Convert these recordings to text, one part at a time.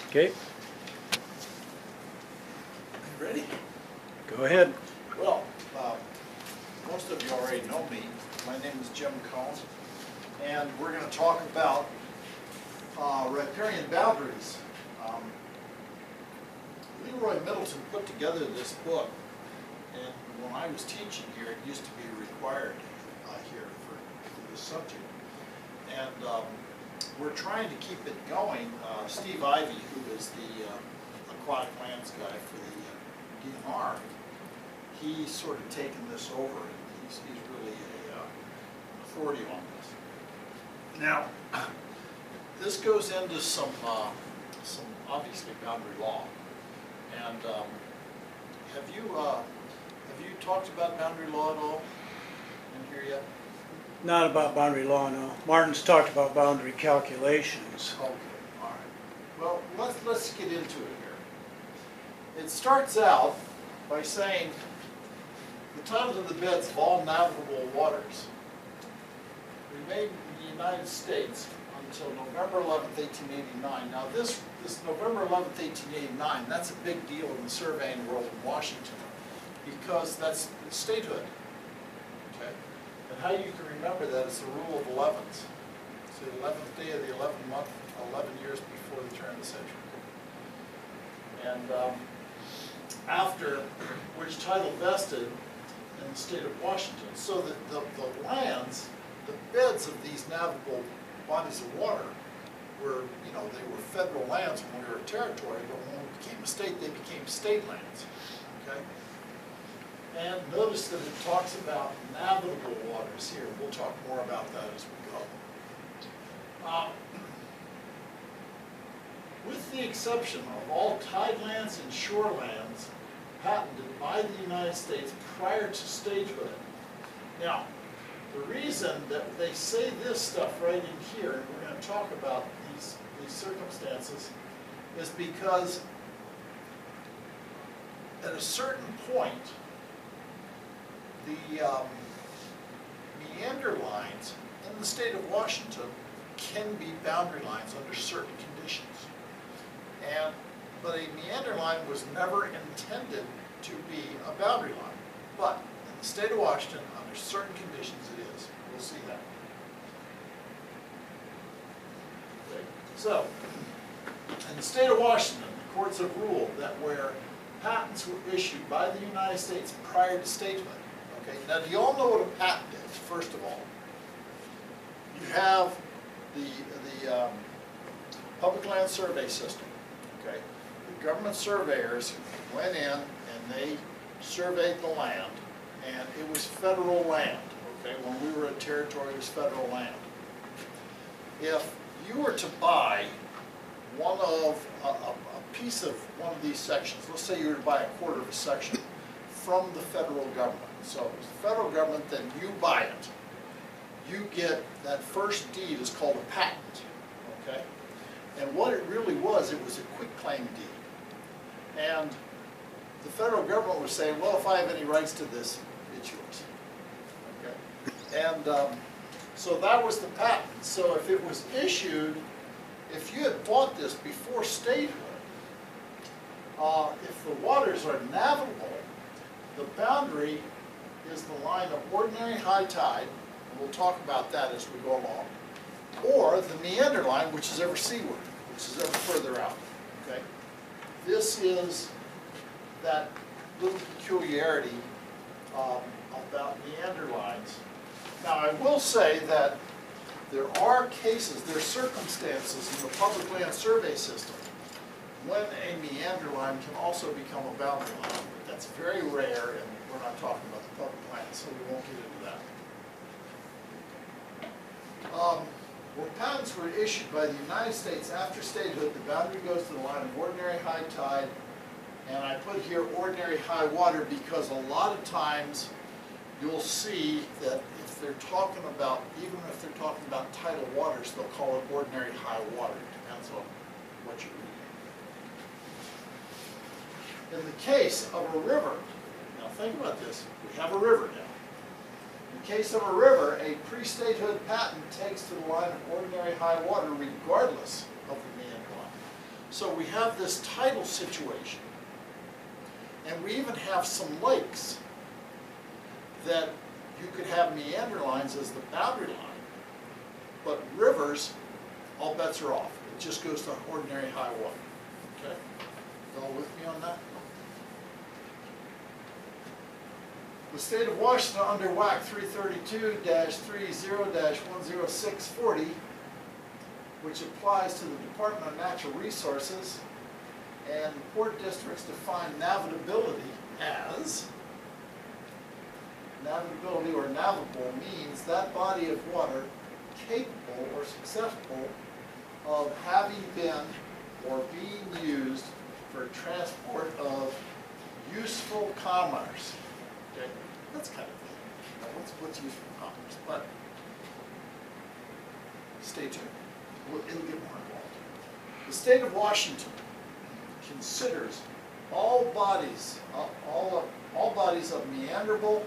Okay, Ready? go ahead. Well, most of you already know me. My name is Jim Cohn, and we're going to talk about riparian boundaries. Leroy Middleton put together this book, and when I was teaching here, it used to be required here for this subject. And we're trying to keep it going. Steve Ivey, who is the aquatic lands guy for the DNR, he's sort of taken this over, and he's really an authority on this. Now, this goes into some obviously boundary law. And have you talked about boundary law at all in here yet? Not about boundary law, no. Martin's talked about boundary calculations. Okay, all right. Well, let's get into it here. It starts out by saying the titles of the beds of all navigable waters remained in the United States until November 11th, 1889. Now this November 11th, 1889, that's a big deal in the surveying world in Washington because that's statehood. Okay? And how you can remember that is the rule of 11s. It's the 11th day of the 11th month, 11 years before the turn of the century. And after which title vested in the state of Washington. So that the lands, the beds of these navigable bodies of water were, you know, they were federal lands when we were a territory, but when we became a state, they became state lands, okay? And notice that it talks about navigable waters here. We'll talk more about that as we go. With the exception of all tidelands and shorelands patented by the United States prior to statehood. Now, the reason that they say this stuff right in here, and we're going to talk about these circumstances, is because at a certain point, the meander lines in the state of Washington can be boundary lines under certain conditions. But a meander line was never intended to be a boundary line. But in the state of Washington, under certain conditions it is. We'll see that. Okay. So, in the state of Washington, the courts have ruled that where patents were issued by the United States prior to statehood. Okay. Now, do you all know what a patent is, first of all? You have the Public Land Survey System. Okay. The government surveyors went in and they surveyed the land, and it was federal land. Okay, when we were a territory, it was federal land. If you were to buy a piece of one of these sections, let's say you were to buy a quarter of a section from the federal government. So it was the federal government, then you buy it. You get that first deed is called a patent. Okay, and what it really was, it was a quitclaim deed. And the federal government was saying, well, if I have any rights to this, it's yours. Okay? And so that was the patent. So if it was issued, if you had bought this before statehood, if the waters are navigable, the boundary is the line of ordinary high tide, and we'll talk about that as we go along, or the meander line, which is ever seaward, which is ever further out. Okay? This is that little peculiarity about meander lines. Now, I will say that there are cases, there are circumstances in the public land survey system when a meander line can also become a boundary line. But that's very rare, and we're not talking about the public land, so we won't get into that. Where patents were issued by the United States after statehood, the boundary goes to the line of ordinary high tide. And I put here ordinary high water because a lot of times you'll see that if they're talking about, even if they're talking about tidal waters, they'll call it ordinary high water. It depends on what you're reading. In the case of a river, now think about this, we have a river now. In the case of a river, a pre-statehood patent takes to the line of ordinary high water regardless of the meander line. So we have this tidal situation. And we even have some lakes that you could have meander lines as the boundary line. But rivers, all bets are off. It just goes to ordinary high water. Okay? You all with me on that? The state of Washington under WAC 332-30-10640, which applies to the Department of Natural Resources, and the port districts define navigability as, navigability or navigable means that body of water capable or susceptible of having been or being used for transport of useful commerce. Okay, that's kind of what's useful commerce, but stay tuned. It'll get more involved. The state of Washington considers all bodies of meanderable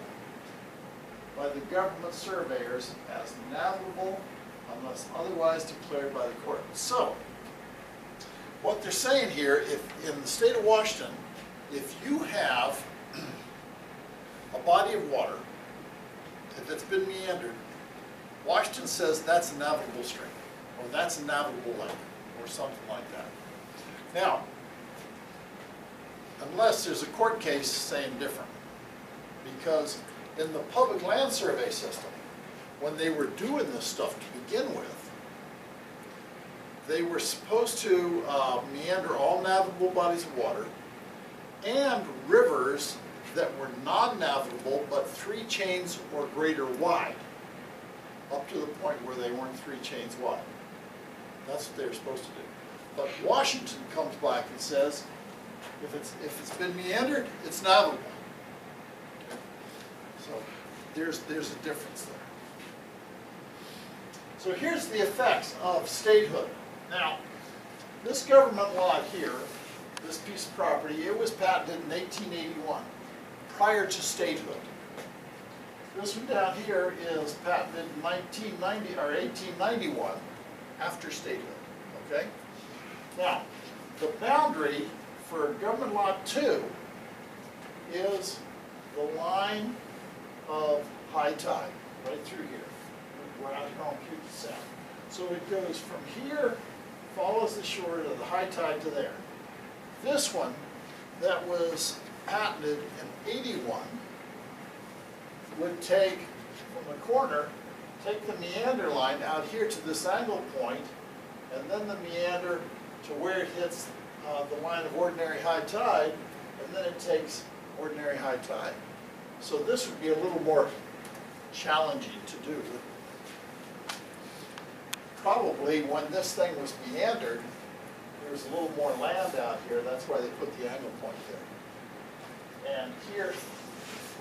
by the government surveyors as navigable unless otherwise declared by the court. So, what they're saying here, if in the state of Washington, if you have a body of water that's been meandered, Washington says that's a navigable stream, or that's a navigable lake, or something like that. Now, unless there's a court case saying different, because in the public land survey system, when they were doing this stuff to begin with, they were supposed to meander all navigable bodies of water and rivers that were non-navigable but 3 chains or greater wide, up to the point where they weren't 3 chains wide. That's what they were supposed to do. But Washington comes back and says, if it's been meandered, it's navigable. Okay. So there's a difference there. So here's the effects of statehood. Now, this government lot here, this piece of property, it was patented in 1881, prior to statehood. This one down here is patented in 1990 or 1891, after statehood. Okay. Now, the boundary for government lot 2 is the line of high tide, right through here. We're out here on Puget Sound. So it goes from here, follows the shore of the high tide to there. This one, that was patented in 81, would take, from the corner, take the meander line out here to this angle point, and then the meander to where it hits the line of ordinary high tide, and then it takes ordinary high tide. So this would be a little more challenging to do. Probably when this thing was meandered, there was a little more land out here. That's why they put the angle point there. And here,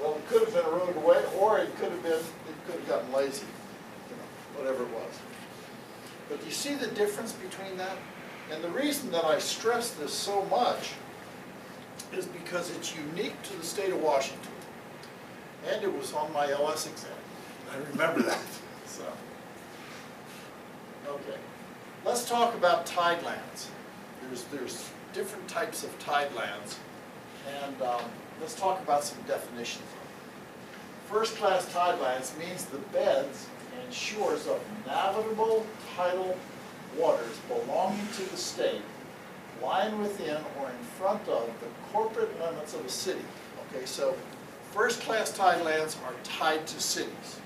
well, it could have been eroded away, or it could have gotten lazy, whatever it was. But you see the difference between that? And the reason that I stress this so much is because it's unique to the state of Washington. And it was on my LS exam. I remember that. So, okay. Let's talk about tidelands. There's different types of tidelands. And let's talk about some definitions. First-class tidelands means the beds and shores of navigable tidal waters belonging to the state, lying within or in front of the corporate limits of a city. Okay, so first-class tidelands are tied to cities.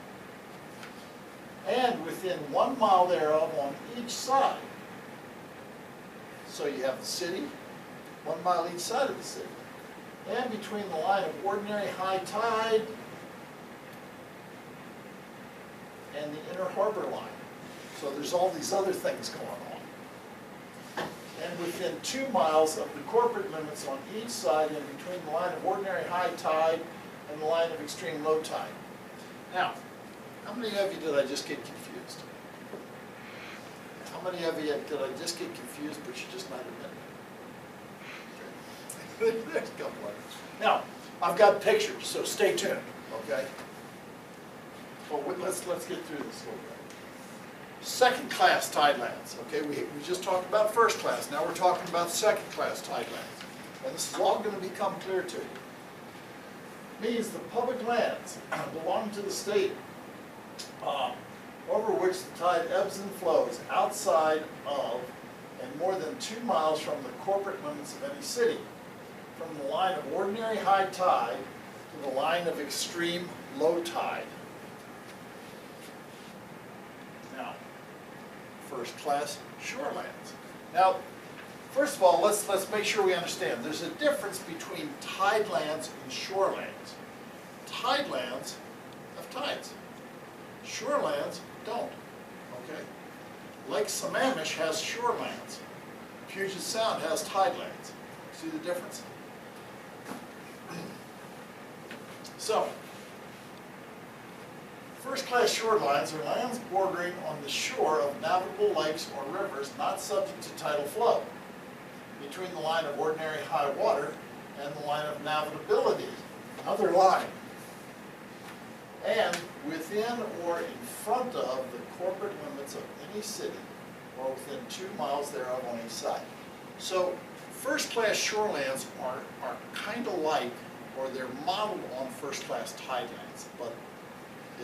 And within 1 mile thereof on each side. So you have the city, 1 mile each side of the city. And between the line of ordinary high tide and the inner harbor line. So there's all these other things going on. And within 2 miles of the corporate limits on each side and between the line of ordinary high tide and the line of extreme low tide. Now, how many of you did I just get confused? How many of you did I just get confused but you're just not admitting it? There's a couple of them. Now, I've got pictures, so stay tuned, okay? Well, let's get through this a little bit. Second-class tidelands. Okay, we just talked about first class. Now we're talking about second-class tidelands. And this is all going to become clear to you. Means the public lands belonging to the state over which the tide ebbs and flows outside of and more than 2 miles from the corporate limits of any city, from the line of ordinary high tide to the line of extreme low tide. Now, first-class shorelands. Now, first of all, let's make sure we understand. There's a difference between tidelands and shorelands. Tidelands have tides. Shorelands don't. Okay? Lake Sammamish has shorelands. Puget Sound has tidelands. See the difference? So, first-class shorelines are lands bordering on the shore of navigable lakes or rivers not subject to tidal flow, between the line of ordinary high water and the line of navigability, another line, and within or in front of the corporate limits of any city or within 2 miles thereof on each side. So first-class shorelands are kind of like, or they're modeled on first-class tidelands, but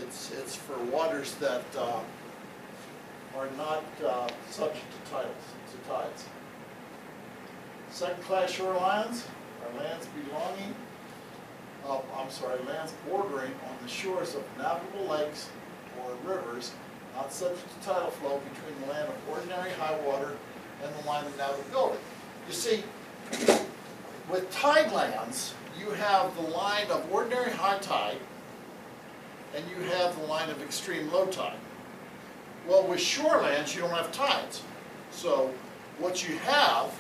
it's for waters that are not subject to tides. Second-class shorelines are lands lands bordering on the shores of navigable lakes or rivers not subject to tidal flow between the line of ordinary high water and the line of navigability. You see, with tidelands, you have the line of ordinary high tide and you have the line of extreme low tide. Well, with shorelands, you don't have tides. So what you have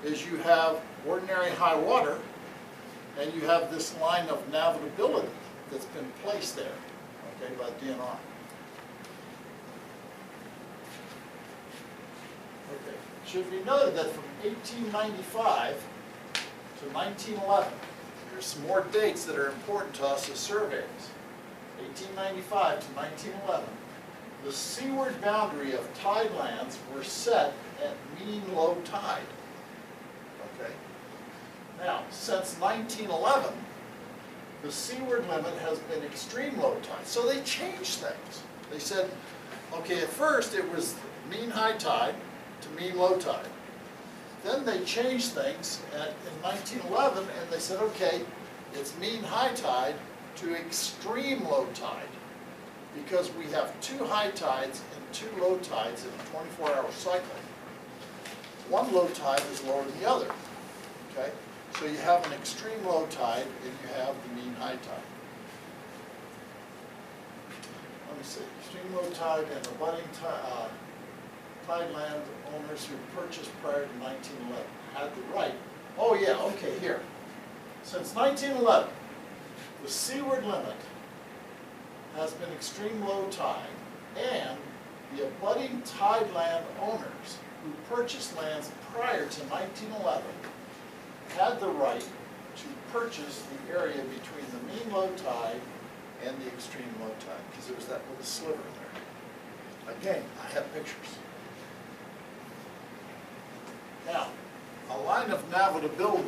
is you have ordinary high water and you have this line of navigability that's been placed there, okay, by DNR. Okay. It should be noted that from 1895 to 1911, there's some more dates that are important to us as surveyors. 1895 to 1911, the seaward boundary of tidelands were set at mean low tide. Okay. Now, since 1911, the seaward limit has been extreme low tide. So they changed things. They said, okay, at first it was mean high tide to mean low tide. Then they changed things in 1911 and they said, okay, it's mean high tide to extreme low tide, because we have 2 high tides and 2 low tides in a 24-hour cycle. One low tide is lower than the other. Okay? So you have an extreme low tide and you have the mean high tide. Let me see. Extreme low tide and the budding tideland owners who purchased prior to 1911 had the right. Oh yeah, okay, here. Since 1911, the seaward limit has been extreme low tide, and the abutting tideland owners who purchased lands prior to 1911 had the right to purchase the area between the mean low tide and the extreme low tide, because there was that little sliver there. Again, I have pictures. Now, a line of navigability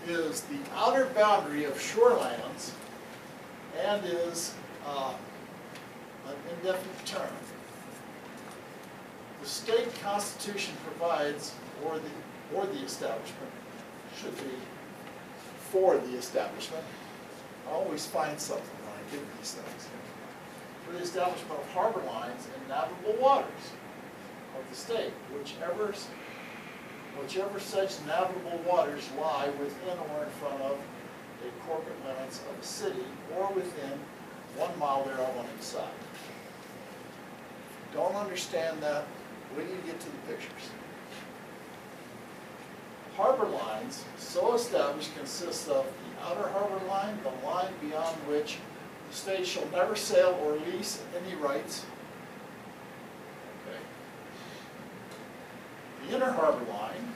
is the outer boundary of shorelands and is an indefinite term. The state constitution provides, or the establishment, should be for the establishment. I always find something when I give these things. For the establishment of harbor lines in navigable waters of the state, whichever such navigable waters lie within or in front of a corporate limits of a city or within 1 mile thereof on each side. If you don't understand that, wait till you get to the pictures. Harbor lines, so established, consist of the outer harbor line, the line beyond which the state shall never sail or lease any rights. Okay. The inner harbor line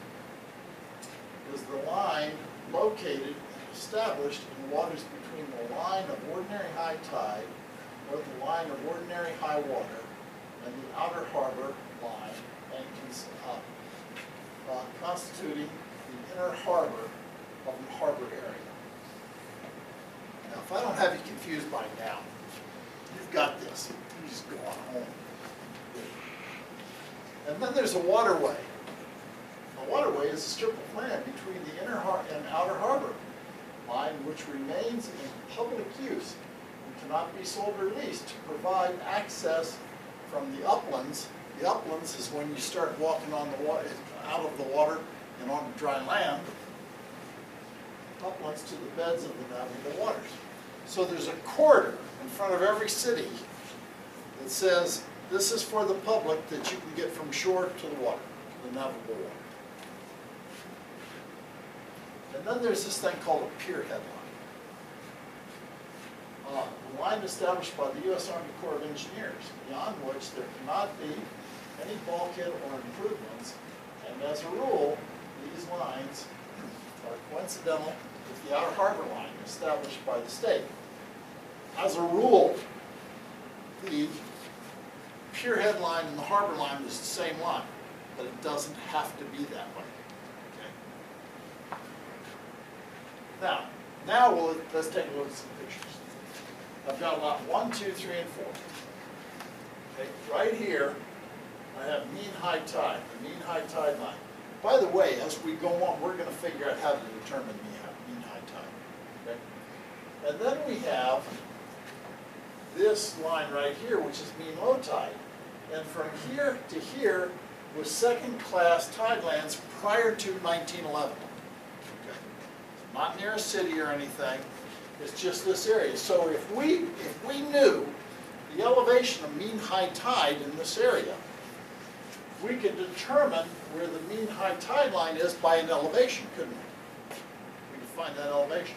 is the line located and established in waters between the line of ordinary high tide or the line of ordinary high water and the outer harbor line and constituting the inner harbor of the harbor area. Now, if I don't have you confused by now, you've got this. You just go on home. And then there's a waterway. A waterway is a strip of land between the inner and outer harbor line which remains in public use and cannot be sold or leased to provide access from the uplands. The uplands is when you start walking on the water, out of the water and onto dry land, uplands to the beds of the navigable waters. So there's a corridor in front of every city that says this is for the public that you can get from shore to the water, to the navigable water. And then there's this thing called a pier head line. A line established by the U.S. Army Corps of Engineers, beyond which there cannot be any bulkhead or improvements, and as a rule, these lines are coincidental with the outer harbor line established by the state. As a rule, the pier head line and the harbor line is the same line, but it doesn't have to be that way. Now let's take a look at some pictures. I've got lot 1, 2, 3, and 4. Okay, right here, I have mean high tide, the mean high tide line. By the way, as we go on, we're going to figure out how to determine mean high tide. Okay? And then we have this line right here, which is mean low tide. And from here to here was second-class tidelands prior to 1911. Not near a city or anything, it's just this area. So if we knew the elevation of mean high tide in this area, we could determine where the mean high tide line is by an elevation, couldn't we? We could find that elevation.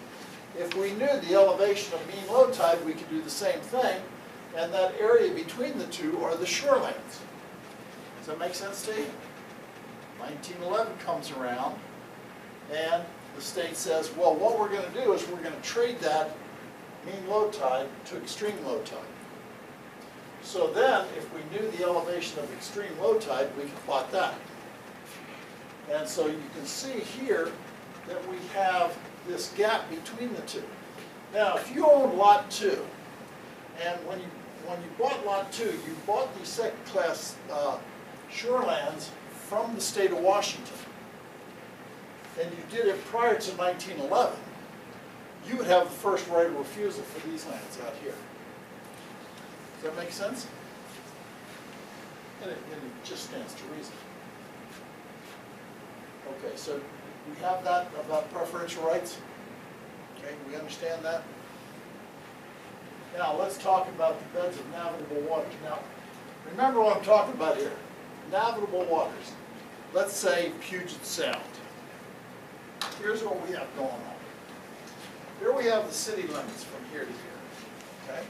If we knew the elevation of mean low tide, we could do the same thing, and that area between the two are the shorelands. Does that make sense to you? 1911 comes around, and the state says, well, what we're going to do is we're going to trade that mean low tide to extreme low tide. So then, if we knew the elevation of extreme low tide, we could plot that. And so you can see here that we have this gap between the two. Now, if you owned lot 2, and when you bought lot 2, you bought these second-class shorelands from the state of Washington, and you did it prior to 1911, you would have the first right of refusal for these lands out here. Does that make sense? And it just stands to reason. Okay, so we have that about preferential rights. Okay, we understand that? Now let's talk about the beds of navigable waters. Now, remember what I'm talking about here. Navigable waters. Let's say Puget Sound. Here's what we have going on. Here we have the city limits from here to here. Okay?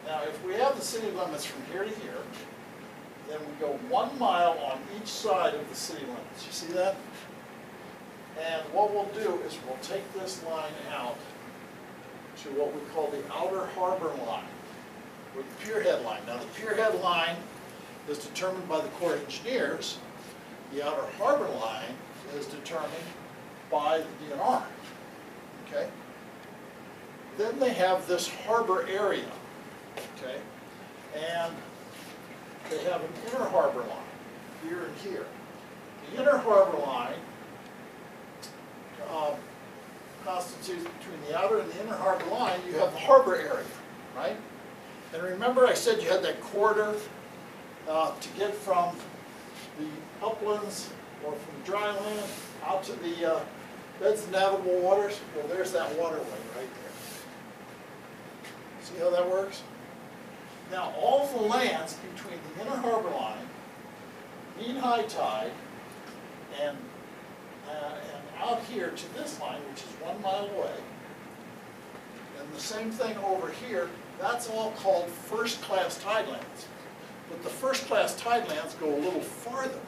Now, if we have the city limits from here to here, then we go 1 mile on each side of the city limits. You see that? And what we'll do is we'll take this line out to what we call the outer harbor line, or the pier head line. Now, the pier head line is determined by the Corps of Engineers. The outer harbor line is determined by the DNR. Okay? Then they have this harbor area. Okay? And they have an inner harbor line, here and here. The inner harbor line constitutes between the outer and the inner harbor line, you have the harbor area, right? And remember I said you had that corridor to get from the uplands or from dry land out to the beds of navigable waters? Well, there's that waterway right there. See how that works? Now, all the lands between the inner harbor line, mean high tide, and out here to this line, which is 1 mile away, and the same thing over here, that's all called first-class tidelands. But the first-class tidelands go a little farther.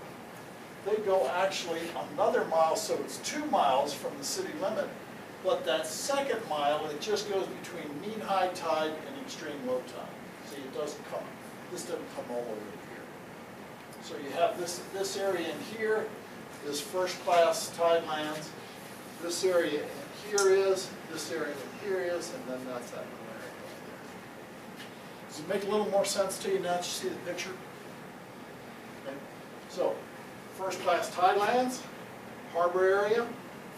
They go actually another mile, so it's 2 miles from the city limit. But that second mile, it just goes between mean high tide and extreme low tide. See, it doesn't come, this doesn't come all the way to here. So you have this area in here is first-class tidelands. This area in here is, this area in here is, and then that's that little area right there. Does it make a little more sense to you now that you see the picture? Okay. So, first-class tidelands, harbor area,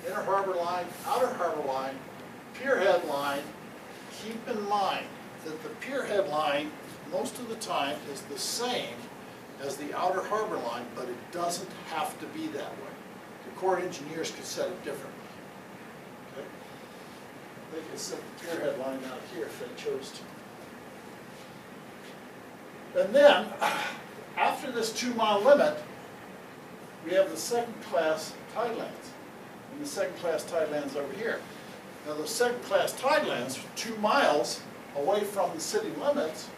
inner harbor line, outer harbor line, pier head line. Keep in mind that the pier head line most of the time is the same as the outer harbor line, but it doesn't have to be that way. The Corps of Engineers could set it differently. Okay? They could set the pier head line out here if they chose to. And then, after this 2-mile limit, we have the second-class tidelands. And the second-class tidelands over here. Now, the second-class tidelands, 2 miles away from the city limits,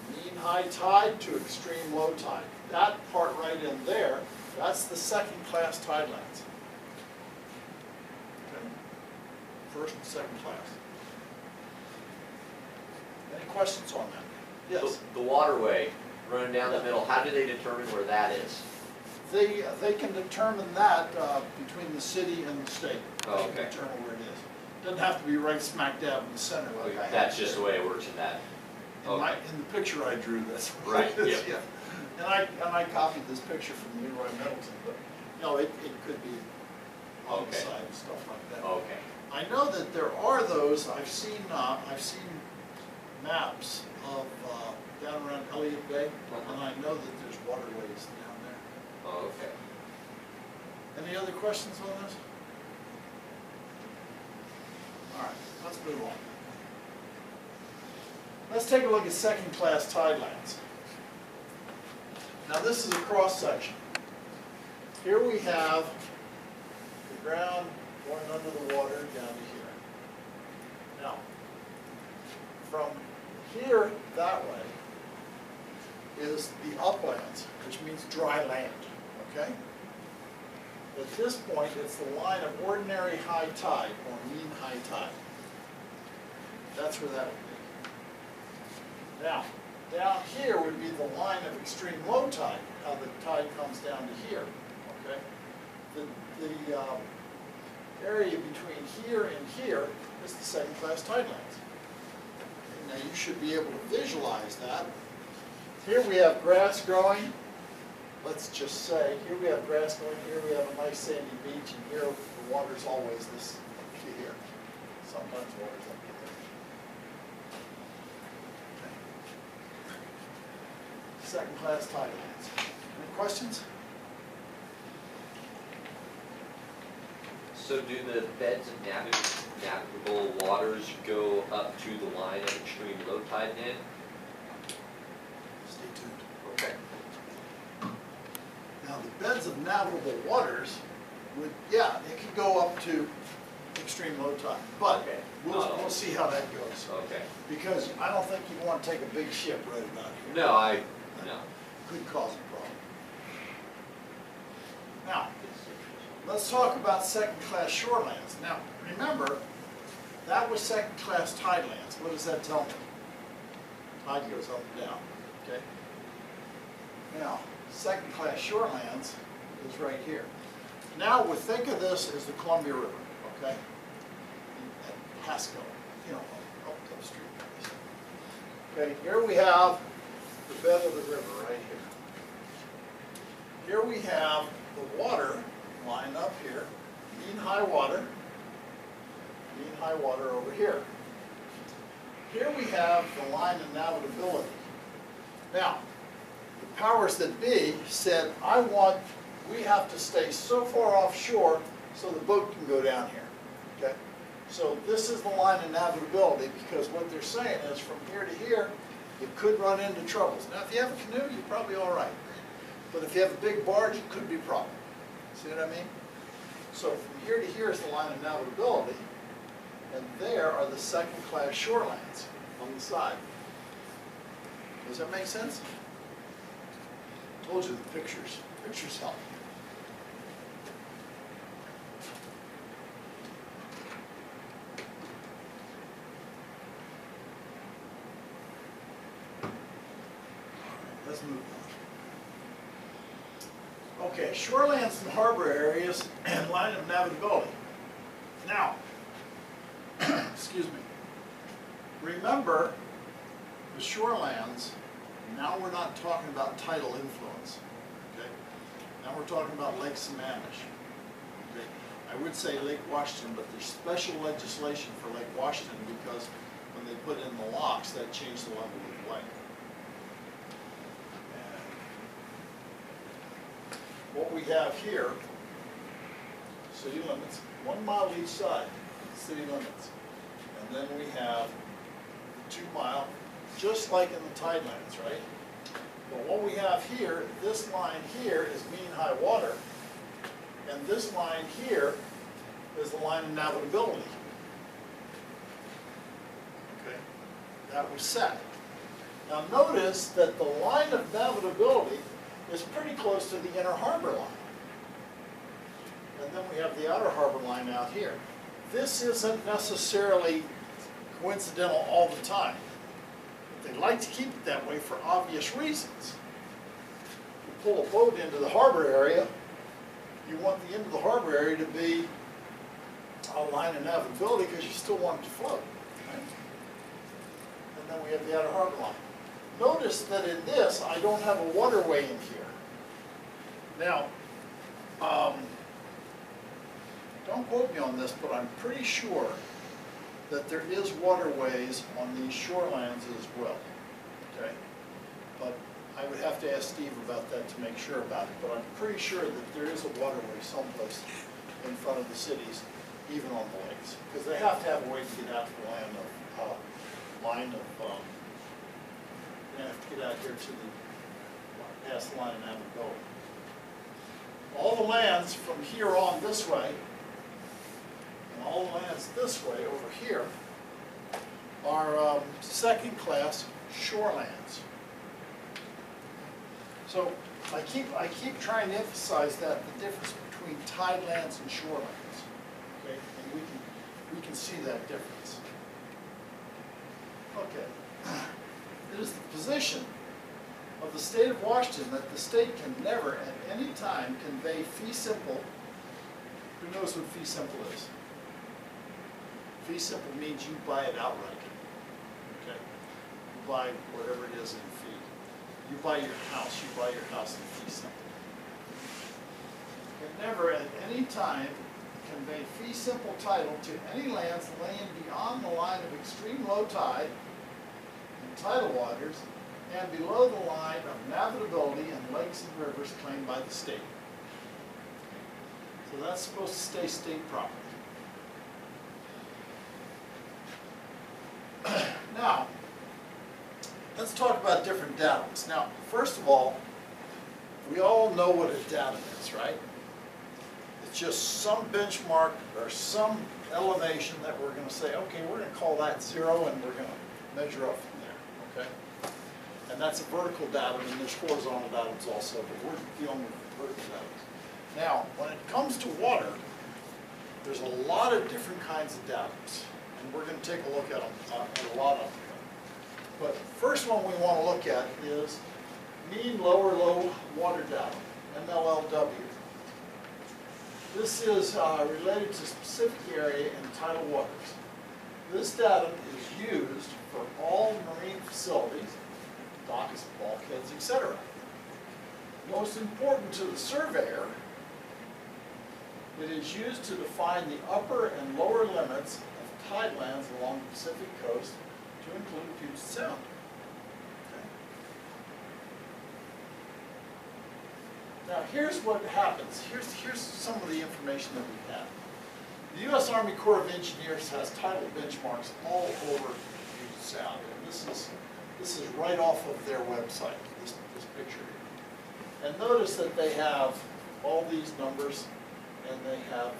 mean high tide to extreme low tide. That part right in there, that's the second-class tidelands. Okay? First and second class. Any questions on that? Yes? The waterway running down the middle, how do they determine where that is? They can determine that between the city and the state. Oh, They okay. can determine where it is. Doesn't have to be right smack dab in the center like I have That's just there. the way it works in that. Okay. In the picture I drew, that's Right, it is, yep. yeah. And I copied this picture from Leroy Middleton, but no, it could be on the Okay. side and stuff like that. Okay. I know that there are those. I've seen maps of down around Elliott Bay, and I know that there's waterways down there. Oh, okay. Any other questions on this? All right, let's move on. Let's take a look at second-class tidelands. Now this is a cross-section. Here we have the ground going under the water down to here. Now, from here that way is the uplands, which means dry land, okay? At this point, it's the line of ordinary high tide, or mean high tide. That's where that would be. Now, down here would be the line of extreme low tide, how the tide comes down to here, okay? The area between here and here is the second-class tidelands. Now, you should be able to visualize that. Here we have grass growing. Let's just say, here we have grass growing, here we have a nice sandy beach, and here the water's always this to here. Sometimes water's up to there. Okay. Second-class tidelands. Any questions? So do the beds of navigable waters go up to the line of extreme low tide then? Stay tuned. Okay. Now, the beds of navigable waters would, yeah, it could go up to extreme low tide, but Okay. we'll see how that goes. Okay. Because I don't think you want to take a big ship right about here. No. Could cause a problem. Now, let's talk about second-class shorelands. Now, remember, that was second-class tidelands. What does that tell me? Tide goes up and down, okay? Now, second-class shorelands is right here. Now, we think of this as the Columbia River, okay? At Pasco, you know, up upstream. Okay, here we have the bed of the river right here. Here we have the water line up here, mean high water over here. Here we have the line of navigability. Now, the powers that be said, we have to stay so far offshore so the boat can go down here, okay? So this is the line of navigability, because what they're saying is from here to here, you could run into troubles. Now, if you have a canoe, you're probably all right. But if you have a big barge, it could be a problem. See what I mean? So from here to here is the line of navigability, and there are the second-class shorelands on the side. Does that make sense? I told you the pictures. Pictures help. let's move on. Okay, shorelands and harbor areas and line of navigability. Now, excuse me. Remember, the shorelands, now we're not talking about tidal influence, okay? Now we're talking about Lake Sammamish, okay? I would say Lake Washington, but there's special legislation for Lake Washington because when they put in the locks, that changed the level of the lake. And what we have here, city limits, 1 mile each side, city limits. And then we have 2 mile, just like in the tidelands, right? But what we have here, this line here is mean high water, and this line here is the line of navigability. Okay, that was set. Now notice that the line of navigability is pretty close to the inner harbor line. And then we have the outer harbor line out here. This isn't necessarily coincidental all the time. They like to keep it that way for obvious reasons. You pull a boat into the harbor area, you want the end of the harbor area to be a line of navigability because you still want it to float. Right? And then we have the outer harbor line. Notice that in this, I don't have a waterway in here. Now, don't quote me on this, but I'm pretty sure that there is waterways on these shorelands as well, okay? But I would have to ask Steve about that to make sure about it, but I'm pretty sure that there is a waterway someplace in front of the cities, even on the lakes, because they have to have a way to get out to the they have to get out here to the, past the line of navigability. All the lands from here on this way, and all the lands this way over here, are second-class shorelands. So I keep trying to emphasize that, the difference between tidelands and shorelands. Okay, and we can see that difference. Okay. It is the position of the state of Washington that the state can never at any time convey fee simple. Who knows what fee simple is? Fee simple means you buy it outright. Okay? You buy whatever it is in fee. You buy your house in fee simple. Can never at any time convey fee simple title to any lands laying beyond the line of extreme low tide and tidal waters and below the line of navigability in lakes and rivers claimed by the state. So that's supposed to stay state property. Now, let's talk about different datums. Now, first of all, we all know what a datum is, right? It's just some benchmark or some elevation that we're going to say, okay, we're going to call that 0 and we're going to measure up from there, okay? And that's a vertical datum, and there's horizontal datums also, but we're dealing with vertical datums. Now, when it comes to water, there's a lot of different kinds of datums, and we're going to take a look at them, at a lot of them. But the first one we want to look at is mean lower low water datum, MLLW. This is related to specific area and tidal waters. This datum is used for all marine facilities, docks, bulkheads, etc. Most important to the surveyor, it is used to define the upper and lower limits of tidelands along the Pacific coast to include Puget Sound. Okay. Now here's what happens. Here's some of the information that we have. The U.S. Army Corps of Engineers has tidal benchmarks all over Puget Sound, and this is right off of their website, this picture here. And notice that they have all these numbers, and they have,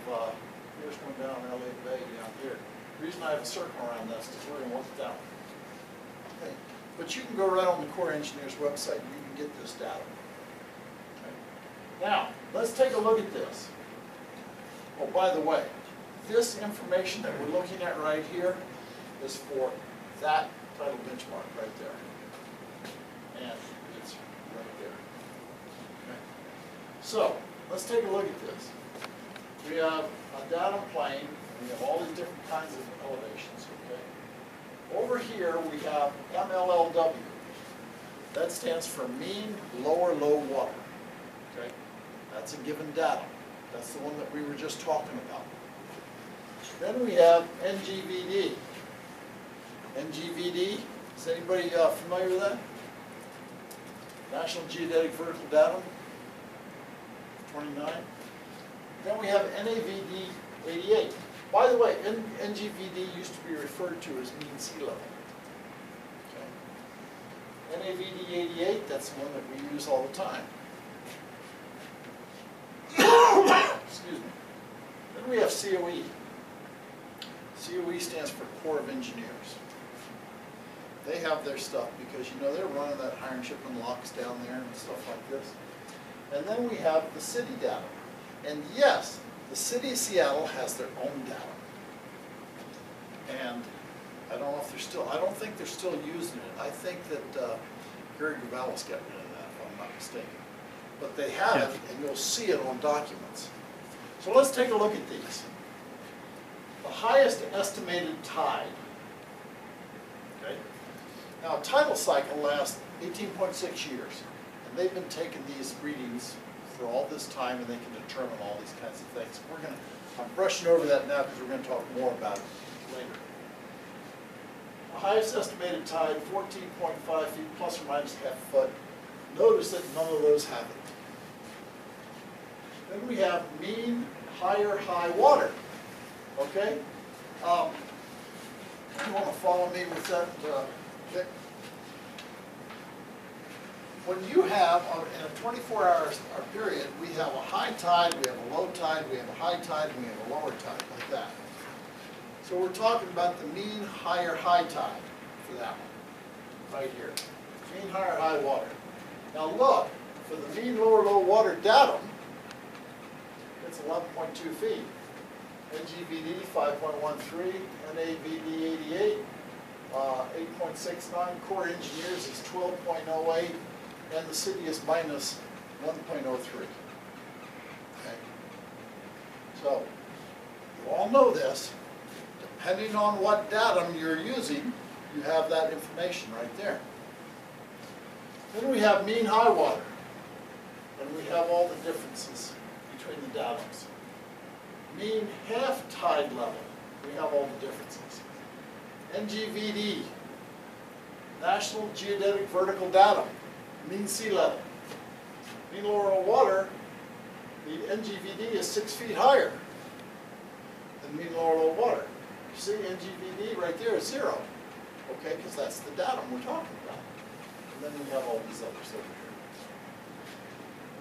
here's one down in LA Bay down here. The reason I have a circle around this is we're going to look at that one. Okay. But you can go right on the Corps Engineers website and you can get this data. Okay. Now, let's take a look at this. Oh, by the way, this information that we're looking at right here is for that tidal benchmark right there. And it's So, let's take a look at this. We have a datum plane, and we have all these different kinds of elevations, okay? Over here, we have MLLW. That stands for mean lower low water, okay? That's a given datum. That's the one that we were just talking about. Then we have NGVD. NGVD, is anybody familiar with that? National Geodetic Vertical Datum, 29. Then we have NAVD 88. By the way, NGVD used to be referred to as mean sea level. Okay. NAVD 88, that's the one that we use all the time. Excuse me. Then we have COE. COE stands for Corps of Engineers. They have their stuff because, you know, they're running that iron ship and locks down there and stuff like this. And then we have the city datum. And yes, the city of Seattle has their own datum. And I don't know if they're still, I don't think they're still using it. I think that Gary Gavalis got rid of that, if I'm not mistaken. But they have it, and you'll see it on documents. So let's take a look at these. The highest estimated tide. Okay. Now, a tidal cycle lasts 18.6 years, and they've been taking these readings for all this time, and they can determine all these kinds of things. I'm brushing over that now because we're going to talk more about it later. The highest estimated tide, 14.5 feet, plus or minus half a foot. Notice that none of those have it. Then we have mean higher high water. Okay? You want to follow me with that? Okay. When you have, in a 24-hour period, we have a high tide, we have a low tide, we have a high tide, and we have a lower tide, like that. So we're talking about the mean higher high tide for that one, right here. Mean higher high water. Now look, for the mean lower low water datum, it's 11.2 feet. NGVD 5.13, NAVD 88, 8.69, Corps Engineers is 12.08, and the city is minus 1.03. Okay. So, you all know this. Depending on what datum you're using, you have that information right there. Then we have mean high water, and we have all the differences between the datums. Mean half tide level, we have all the differences. NGVD, National Geodetic Vertical Datum, mean sea level. Mean lower water, the NGVD is 6 feet higher than mean lower water. You see NGVD right there is 0, okay, because that's the datum we're talking about. And then we have all these others over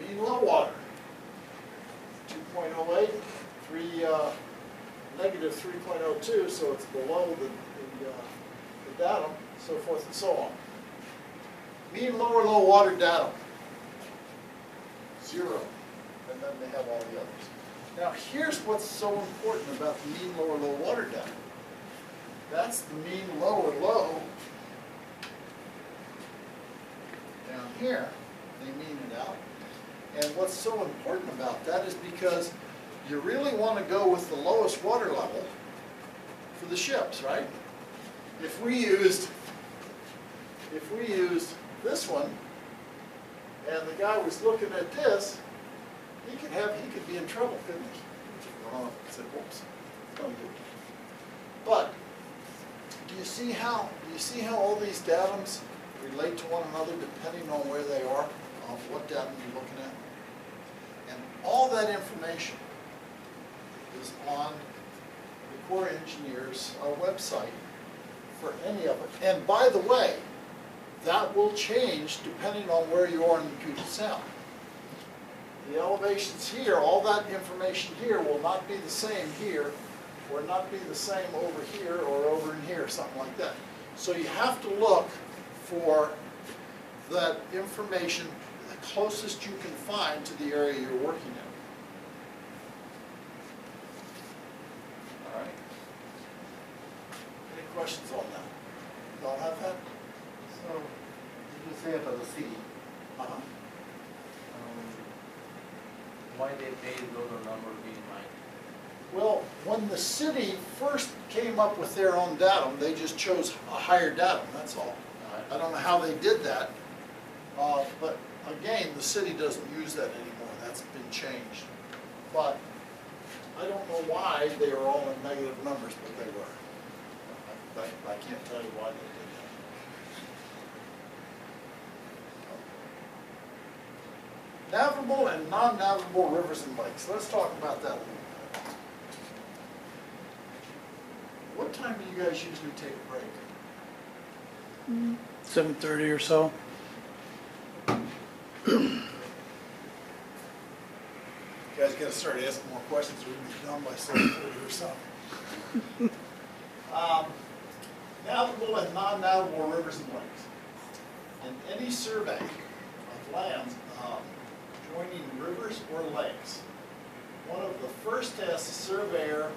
here. Mean low water, 2.08. Negative 3.02, so it's below the datum, so forth and so on. Mean lower low water datum, 0, and then they have all the others. Now here's what's so important about the mean lower low water datum. That's the mean lower low down here. They mean it out. And what's so important about that is because you really want to go with the lowest water level for the ships, right? If we used this one, and the guy was looking at this, he could be in trouble, couldn't he? Said, whoops, don't do it. But do you see how all these datums relate to one another depending on where they are, on what datum you're looking at? And all that information is on the Corps Engineers website for any of it. And by the way, that will change depending on where you are in the Puget Sound. The elevations here, all that information here will not be the same here, or not be the same over here or over in here, something like that. So you have to look for that information the closest you can find to the area you're working in. Questions on that? You all have that? So, did you say about the city? why they pay lower number being high? Well, when the city first came up with their own datum, they just chose a higher datum, that's all. I don't know how they did that, but again, the city doesn't use that anymore, that's been changed. But I don't know why they were all in negative numbers, but they were. I can't tell you why they did that. Navigable and non-navigable rivers and lakes, let's talk about that a little bit. What time do you guys usually take a break? 7:30 or so. You guys gotta start asking more questions, we're gonna be done by 7:30 or something. Navigable and non-navigable rivers and lakes. In any survey of lands joining rivers or lakes, one of the first tests a surveyor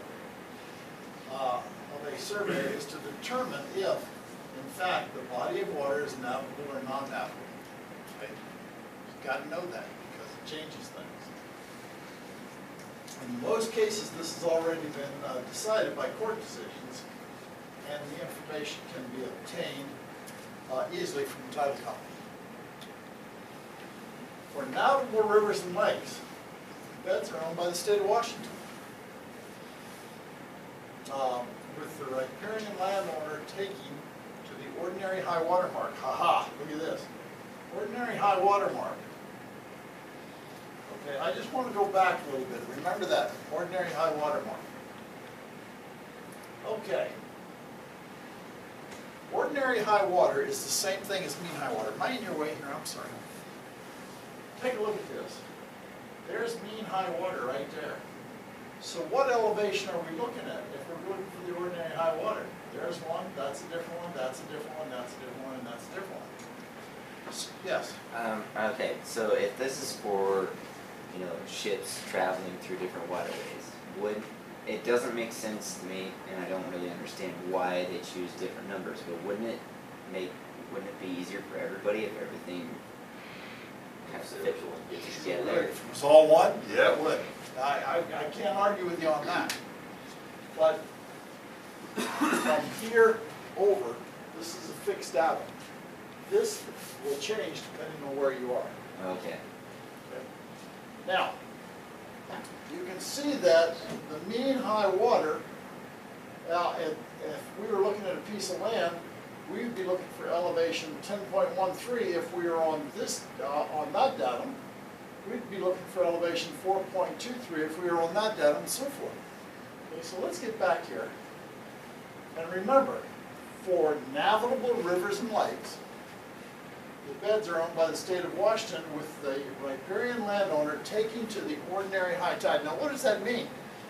of a survey is to determine if, in fact, the body of water is navigable or non-navigable. Okay? You've got to know that because it changes things. In most cases, this has already been decided by court decisions, and the information can be obtained easily from the title company. For navigable rivers and lakes, the beds are owned by the state of Washington. With the riparian landowner taking to the ordinary high water mark. Ha-ha, look at this. Ordinary high water mark. Okay, I just want to go back a little bit. Remember that, ordinary high water mark. Okay. Ordinary high water is the same thing as mean high water. Am I in your way here? I'm sorry. Take a look at this. There's mean high water right there. So what elevation are we looking at if we're looking for the ordinary high water? There's one, that's a different one, that's a different one, that's a different one, and that's a different one. Yes? Okay, so if this is for, you know, ships traveling through different waterways, it doesn't make sense to me, and I don't really understand why they choose different numbers, but wouldn't it be easier for everybody if everything kind of fit together? If it was all one? Yeah, it would. I can't argue with you on that. But from here over, this is a fixed datum. This will change depending on where you are. Okay. Now, you can see that the mean high water, if we were looking at a piece of land, we would be looking for elevation 10.13 if we were on this, on that datum. We'd be looking for elevation 4.23 if we were on that datum, and so forth. Okay, so let's get back here. And remember, for navigable rivers and lakes, the beds are owned by the state of Washington with the riparian landowner taking to the ordinary high tide. Now what does that mean?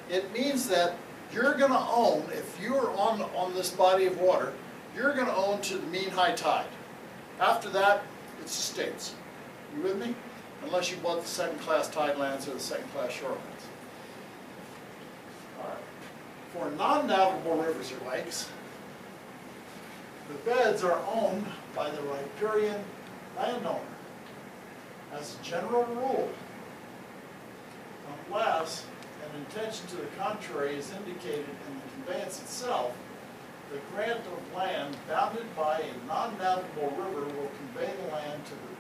It means that you're going to own, if you're on this body of water, you're going to own to the mean high tide. After that, it's the state's. You with me? Unless you bought the second-class tidelands or the second-class shorelands. All right. For non-navigable rivers or lakes, the beds are owned by the riparian landowner as a general rule, unless an intention to the contrary is indicated in the conveyance itself. The grant of land bounded by a non-navigable river will convey the land to the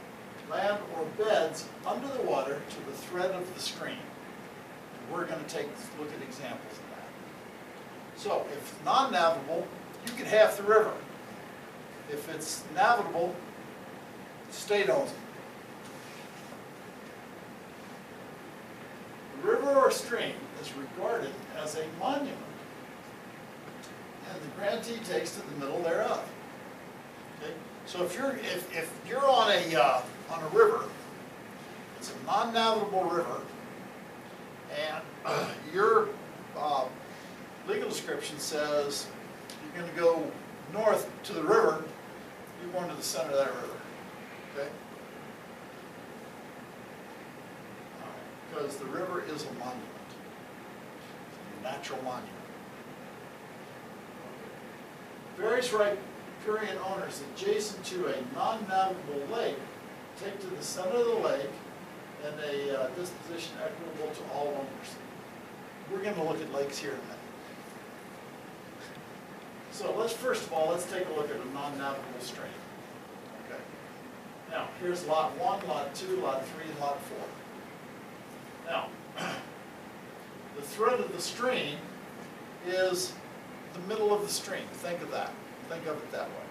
land or beds under the water to the thread of the stream. And we're going to look at examples of that. So if it's non-navigable, you get half the river. If it's navigable, the state owns it. The river or stream is regarded as a monument, and the grantee takes to the middle thereof. Okay? So if you're on a river, it's a non-navigable river, and your legal description says you're going to go north to the river, you're going to the center of that river. Okay? Because the river is a monument, a natural monument. Various riparian owners adjacent to a non-navigable lake take to the center of the lake and a disposition equitable to all owners. We're gonna look at lakes here in a minute. So let's, first of all, let's take a look at a non-navigable stream. Okay. Now, here's lot 1, lot 2, lot 3, and lot 4. Now, the thread of the stream is the middle of the stream. Think of that. Think of it that way.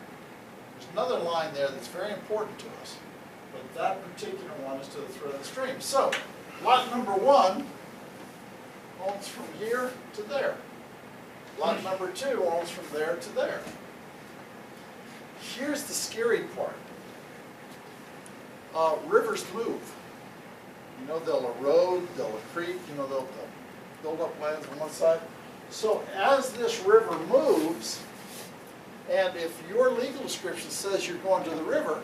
There's another line there that's very important to us, but that particular one is to the thread of the stream. So, lot number 1 owns from here to there. Lot number 2 owns from there to there. Here's the scary part. Rivers move. You know, they'll erode, they'll accrete, you know, they'll build up lands on one side. So as this river moves, and if your legal description says you're going to the river,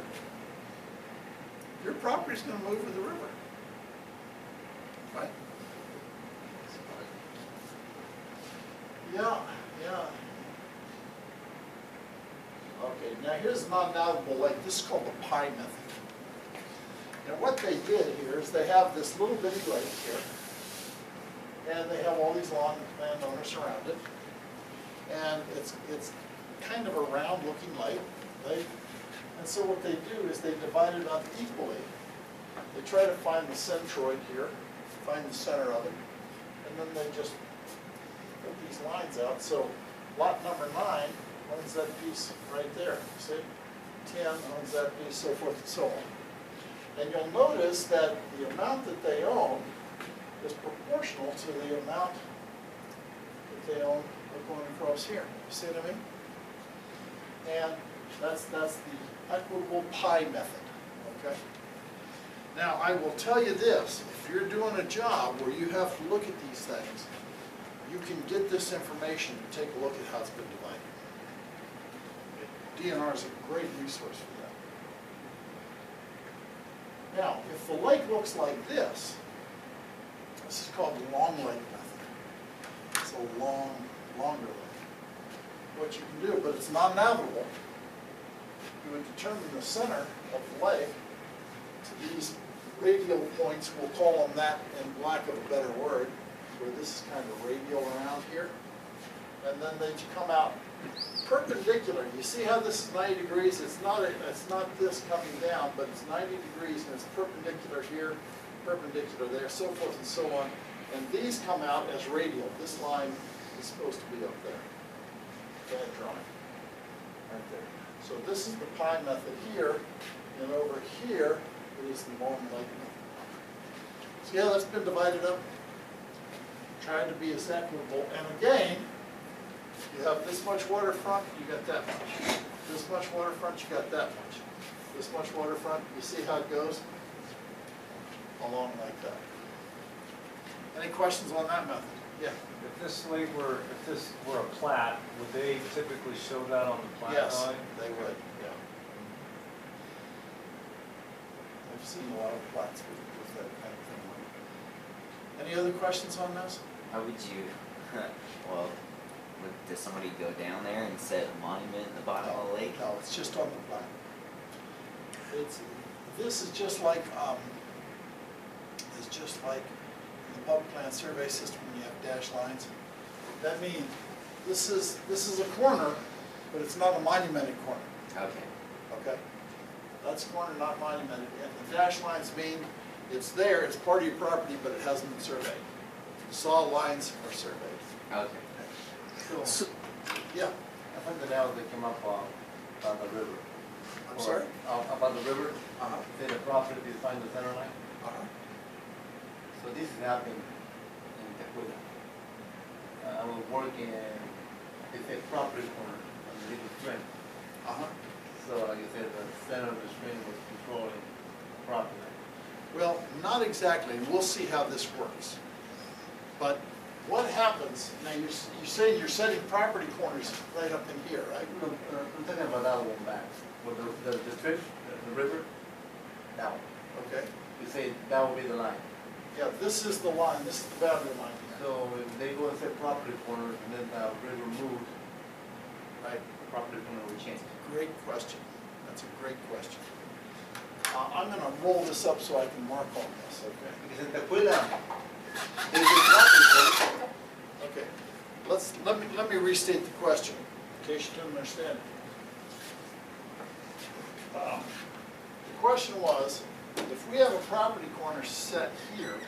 your property's going to move with the river. Right? Yeah. Okay, now here's a non-navigable lake. This is called the pie method. And what they did here is they have this little bitty lake here, and they have all these landowners around it, and it's kind of a round-looking lake. And so what they do is they divide it up equally. They try to find the centroid here, find the center of it, and then they just put these lines out. So lot number 9 owns that piece right there. See? 10 owns that piece, so forth and so on. And you'll notice that the amount that they own is proportional to the amount that they own going across here. You see what I mean? And that's the equitable pie method. Okay? Now, I will tell you this. If you're doing a job where you have to look at these things, you can get this information and take a look at how it's been divided. DNR is a great resource for that. Now, if the lake looks like this is called the long lake method. It's a longer lake. What you can do, but it's non-navigable, you would determine the center of the lake to these radial points, we'll call them that in lack of a better word, where this is kind of radial around here, and then they come out perpendicular. You see how this is 90 degrees? It's not this coming down, but it's 90 degrees and it's perpendicular here, perpendicular there, so forth and so on. And these come out as radial. This line is supposed to be up there. Bad drawing. Right there. So this is the pie method here, and over here is the long lake method. So yeah, that's been divided up. Trying to be as equitable. And again, you have this much waterfront, you got that much. This much waterfront, you got that much. This much waterfront, you see how it goes? Along like that. Any questions on that method? Yeah. If this were a plat, would they typically show that on the plat Yes, line? they would, yeah. I've seen a lot of plats with that kind of thing. Any other questions on this? How would you, well, does somebody go down there and set a monument in the bottom of the lake? No, it's just on the plat. This is just like the public plan survey system when you have dashed lines. That means this is a corner, but it's not a monumented corner. Okay. Okay? That's a corner, not monumented. And the dashed lines mean it's there, it's part of your property, but it hasn't been surveyed. Saw lines are surveyed. Okay. So, Yeah. I think that now they came up on the river. I'm sorry? About the river, Uh-huh. say the property define the center line. Uh-huh. So this is happening in Tehuila. I will work in, they say property corner on the little stream. Uh-huh. So like I said, the center of the stream was controlling the property line. Well, not exactly, and we'll see how this works. But what happens, now you're saying you're setting property corners right up in here, right? No, I'm talking about that one back, with the strip, the river, that one. Okay. You say that will be the line. Yeah, this is the line, this is the boundary line here. So if they go and say property corner, and then the river moves, Right. the property corner will change. Great question. That's a great question. I'm gonna roll this up so I can mark on this, okay? Because in Tequila, there's a traffic cone. Okay, let me restate the question, in case you didn't understand it. The question was, if we have a property corner set here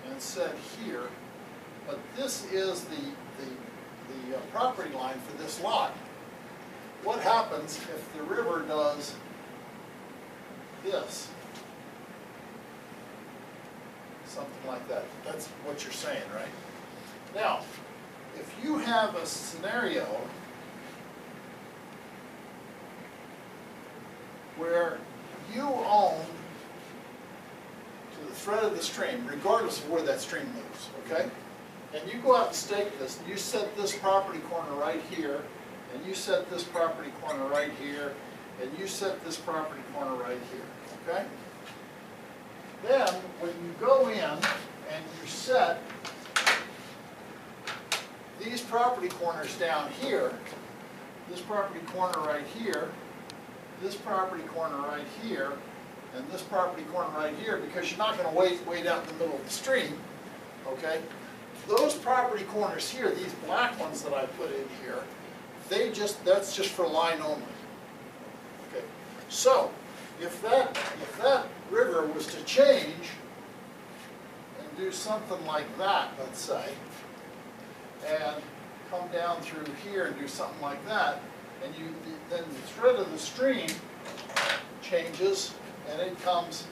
and set here, but this is the property line for this lot, what happens if the river does this? Something like that. That's what you're saying, right? Now, if you have a scenario where you own to the thread of the stream, regardless of where that stream moves, okay? And you go out and stake this, and you set this property corner right here, and you set this property corner right here, and you set this property corner right here, okay? Then, when you go in and you set these property corners down here, this property corner right here, this property corner right here, and this property corner right here, because you're not going to wait out in the middle of the stream, okay? Those property corners here, these black ones that I put in here, that's just for line only. Okay. So, if that river was to change and do something like that, let's say, and come down through here and do something like that, and then the thread of the stream changes, and it comes,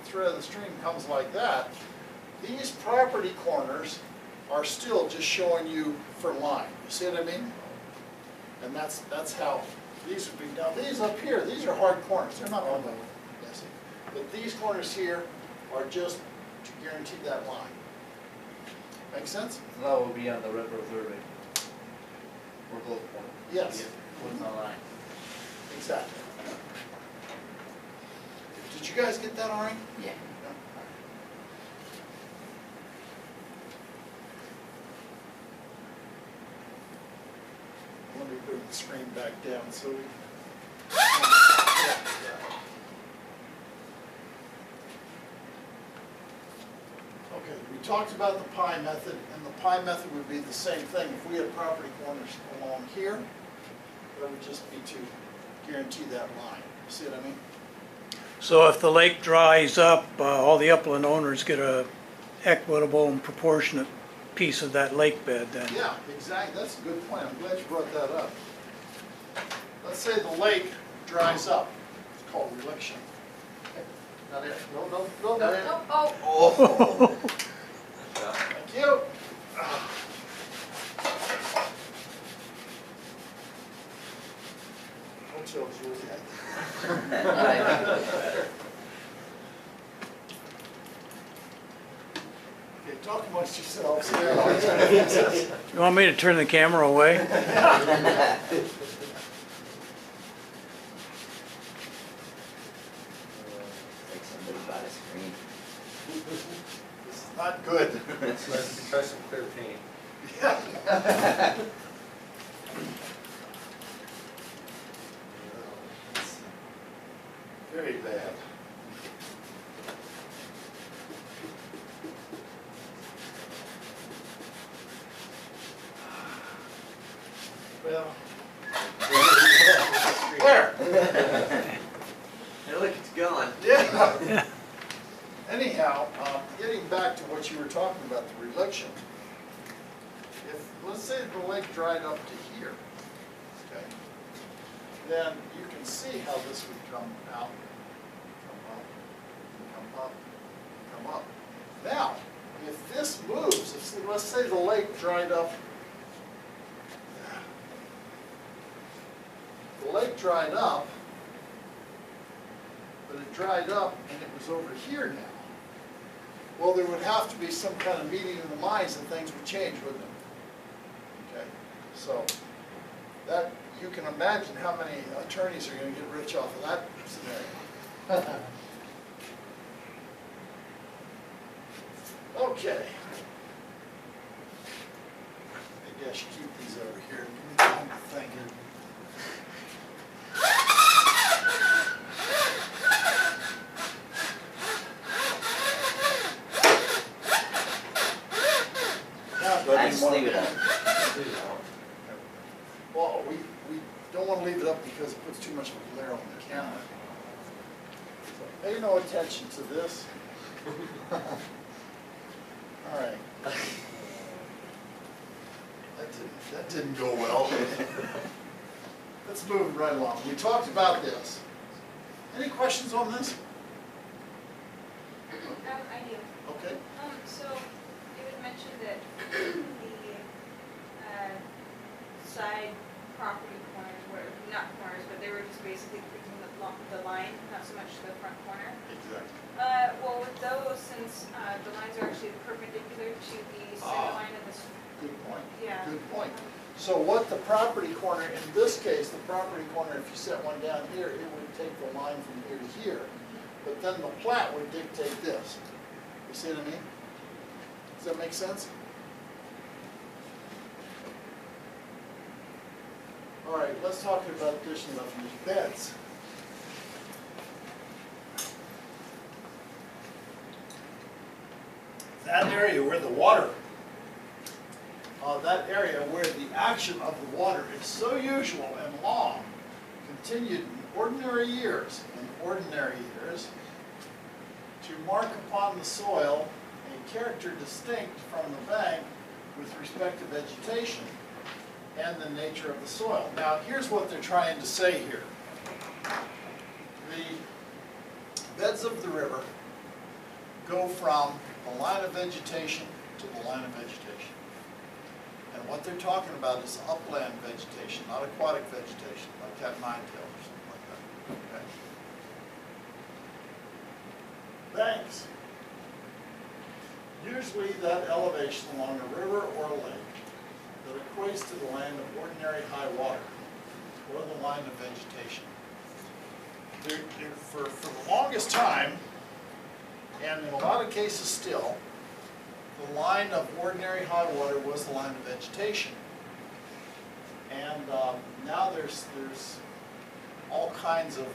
the thread of the stream comes like that, these property corners are still just showing you for line. You see what I mean? And that's how these would be. Now these up here, these are hard corners. They're not going to messy. But these corners here are just to guarantee that line. Make sense? So that will be on the river survey. For those points. Yes. What's on line. Exactly. Did you guys get that all right? Yeah. Let me bring the screen back down so we. Okay, we talked about the pie method, and the pie method would be the same thing. If we had property corners along here, that would just be to guarantee that line. See what I mean? So if the lake dries up, all the upland owners get a equitable and proportionate piece of that lake bed then? Yeah, exactly. That's a good point. I'm glad you brought that up. Let's say the lake dries up. It's called reliction. Not there. No, Not there. Oh. Thank you. Don't tell Juliet. Okay, talk amongst yourselves here. You want me to turn the camera away? Like somebody bought a screen. This is not good. Let's try some clear paint. Yeah. Very bad. Well. Where? Hey, look, it's gone. Yeah. Anyhow, getting back to what you were talking about, the reliction. If, let's say the lake dried up to here, okay, then you can see how this would come out, come up, come up. Now, if this moves, if, let's say the lake dried up, the lake dried up, but it dried up and it was over here now. Well, there would have to be some kind of meeting of the minds and things would change, wouldn't it? Okay, so that, you can imagine how many attorneys are going to get rich off of that scenario. Okay. Maybe I should keep these over here. Give me time to think. I just leave it up. Well, we don't want to leave it up because it puts too much of a glare on the camera. So pay no attention to this. All right. That didn't go well. Let's move right along. We talked about this. Any questions on this? I do. Okay. So it was mentioned that the side property corners were, not corners, but they were just basically creasing the line, not so much the front corner. Exactly. Well, with those, since the lines are actually perpendicular to the center line of the, Good point. yeah. Good point. So what the property corner, in this case, the property corner, if you set one down here, it would take the line from here to here. But then the plat would dictate this. You see what I mean? Does that make sense? All right, let's talk about addition of these beds. That area where the water, that area where the action of the water is so usual and long, continued in ordinary years, to mark upon the soil a character distinct from the bank with respect to vegetation and the nature of the soil. Now, here's what they're trying to say here. The beds of the river go from the line of vegetation to the line of vegetation. And what they're talking about is upland vegetation, not aquatic vegetation, like that ninetail or something like that. Okay? Banks. Usually that elevation along a river or a lake that equates to the land of ordinary high water or the line of vegetation. For the longest time, and in a lot of cases still, the line of ordinary high water was the line of vegetation. And now there's all kinds of